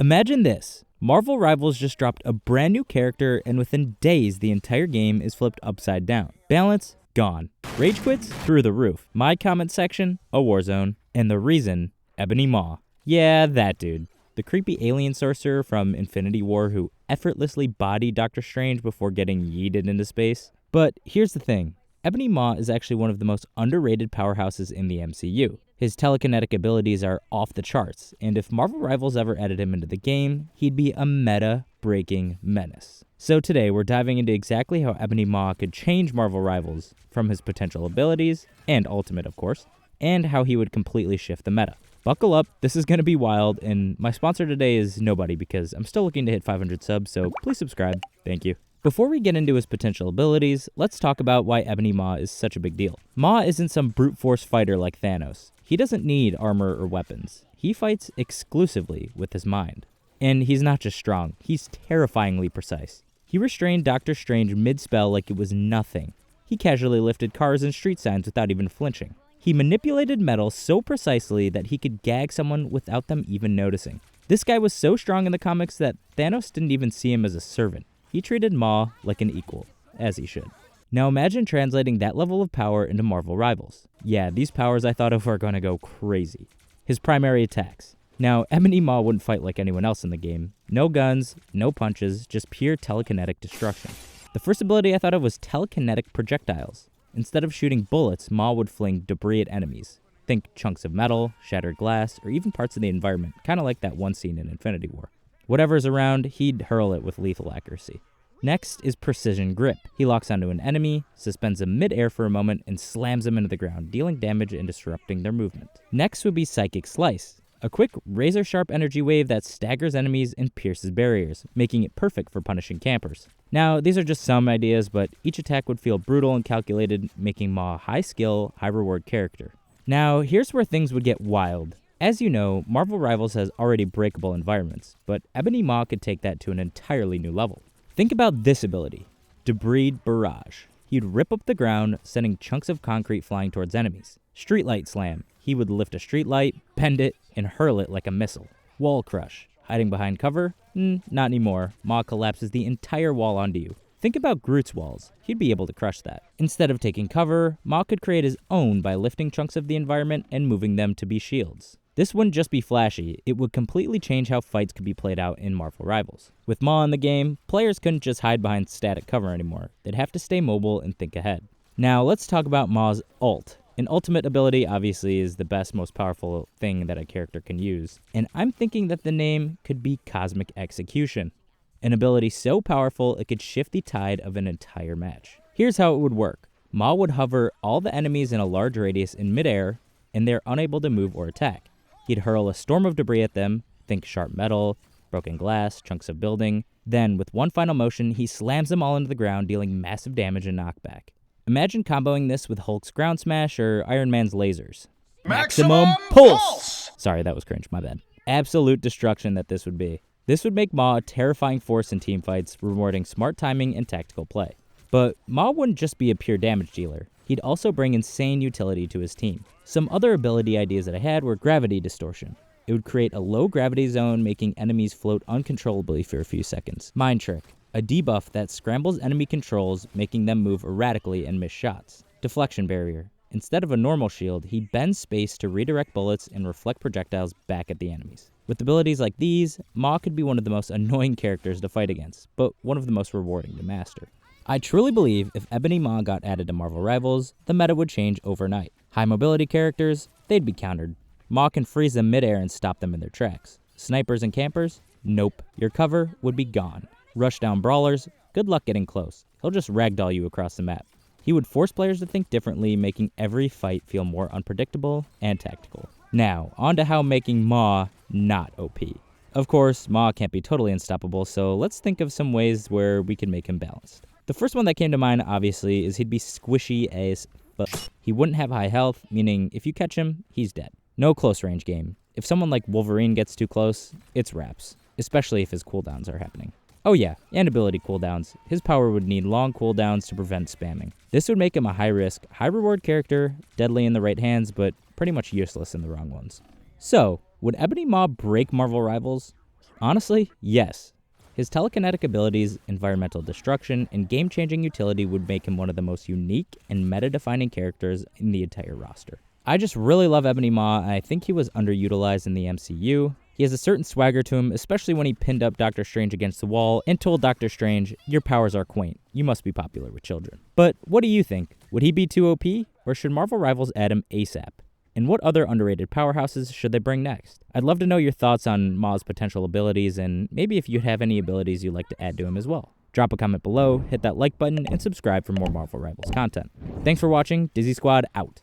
Imagine this. Marvel Rivals just dropped a brand new character, and within days, the entire game is flipped upside down. Balance, gone. Rage quits, through the roof. My comment section, a war zone. And the reason, Ebony Maw. Yeah, that dude. The creepy alien sorcerer from Infinity War who effortlessly bodied Doctor Strange before getting yeeted into space. But here's the thing. Ebony Maw is actually one of the most underrated powerhouses in the MCU. His telekinetic abilities are off the charts, and if Marvel Rivals ever added him into the game, he'd be a meta-breaking menace. So today, we're diving into exactly how Ebony Maw could change Marvel Rivals from his potential abilities, and ultimate of course, and how he would completely shift the meta. Buckle up, this is going to be wild, and my sponsor today is nobody because I'm still looking to hit 500 subs, so please subscribe. Thank you. Before we get into his potential abilities, let's talk about why Ebony Maw is such a big deal. Maw isn't some brute force fighter like Thanos. He doesn't need armor or weapons. He fights exclusively with his mind. And he's not just strong, he's terrifyingly precise. He restrained Doctor Strange mid-spell like it was nothing. He casually lifted cars and street signs without even flinching. He manipulated metal so precisely that he could gag someone without them even noticing. This guy was so strong in the comics that Thanos didn't even see him as a servant. He treated Maw like an equal, as he should. Now imagine translating that level of power into Marvel Rivals. Yeah, these powers I thought of are gonna go crazy. His primary attacks. Now, Ebony Maw wouldn't fight like anyone else in the game. No guns, no punches, just pure telekinetic destruction. The first ability I thought of was telekinetic projectiles. Instead of shooting bullets, Maw would fling debris at enemies. Think chunks of metal, shattered glass, or even parts of the environment, kind of like that one scene in Infinity War. Whatever's around, he'd hurl it with lethal accuracy. Next is Precision Grip. He locks onto an enemy, suspends them mid-air for a moment, and slams them into the ground, dealing damage and disrupting their movement. Next would be Psychic Slice. A quick, razor-sharp energy wave that staggers enemies and pierces barriers, making it perfect for punishing campers. Now, these are just some ideas, but each attack would feel brutal and calculated, making Maw a high-skill, high-reward character. Now, here's where things would get wild. As you know, Marvel Rivals has already breakable environments, but Ebony Maw could take that to an entirely new level. Think about this ability, Debris Barrage. He'd rip up the ground, sending chunks of concrete flying towards enemies. Streetlight Slam. He would lift a streetlight, bend it, and hurl it like a missile. Wall Crush. Hiding behind cover? Not anymore. Maw collapses the entire wall onto you. Think about Groot's walls. He'd be able to crush that. Instead of taking cover, Maw could create his own by lifting chunks of the environment and moving them to be shields. This wouldn't just be flashy, it would completely change how fights could be played out in Marvel Rivals. With Maw in the game, players couldn't just hide behind static cover anymore. They'd have to stay mobile and think ahead. Now let's talk about Maw's ult. An ultimate ability obviously is the best, most powerful thing that a character can use, and I'm thinking that the name could be Cosmic Execution. An ability so powerful it could shift the tide of an entire match. Here's how it would work. Maw would hover all the enemies in a large radius in midair, and they're unable to move or attack. He'd hurl a storm of debris at them, think sharp metal, broken glass, chunks of building. Then, with one final motion, he slams them all into the ground, dealing massive damage and knockback. Imagine comboing this with Hulk's ground smash or Iron Man's lasers. Maximum Pulse! Sorry, that was cringe, my bad. Absolute destruction that this would be. This would make Maw a terrifying force in teamfights, rewarding smart timing and tactical play. But Maw wouldn't just be a pure damage dealer. He'd also bring insane utility to his team. Some other ability ideas that I had were Gravity Distortion. It would create a low gravity zone, making enemies float uncontrollably for a few seconds. Mind Trick, a debuff that scrambles enemy controls, making them move erratically and miss shots. Deflection Barrier. Instead of a normal shield, he bends space to redirect bullets and reflect projectiles back at the enemies. With abilities like these, Maw could be one of the most annoying characters to fight against, but one of the most rewarding to master. I truly believe if Ebony Maw got added to Marvel Rivals, the meta would change overnight. High mobility characters, they'd be countered. Maw can freeze them midair and stop them in their tracks. Snipers and campers? Nope. Your cover would be gone. Rushdown brawlers? Good luck getting close. He'll just ragdoll you across the map. He would force players to think differently, making every fight feel more unpredictable and tactical. Now, on to how making Maw not OP. Of course, Maw can't be totally unstoppable, so let's think of some ways where we can make him balanced. The first one that came to mind, obviously, is he'd be squishy as fuck. He wouldn't have high health, meaning if you catch him, he's dead. No close range game. If someone like Wolverine gets too close, it's wraps, especially if his cooldowns are happening. Oh yeah, and ability cooldowns. His power would need long cooldowns to prevent spamming. This would make him a high-risk, high-reward character, deadly in the right hands, but pretty much useless in the wrong ones. So, would Ebony Maw break Marvel Rivals? Honestly, yes. His telekinetic abilities, environmental destruction, and game-changing utility would make him one of the most unique and meta-defining characters in the entire roster. I just really love Ebony Maw, and I think he was underutilized in the MCU. He has a certain swagger to him, especially when he pinned up Doctor Strange against the wall and told Doctor Strange, "Your powers are quaint. You must be popular with children." But what do you think? Would he be too OP, or should Marvel Rivals add him ASAP? And what other underrated powerhouses should they bring next? I'd love to know your thoughts on Maw's potential abilities, and maybe if you have any abilities you'd like to add to him as well. Drop a comment below, hit that like button, and subscribe for more Marvel Rivals content. Thanks for watching. Dizzy Squad out.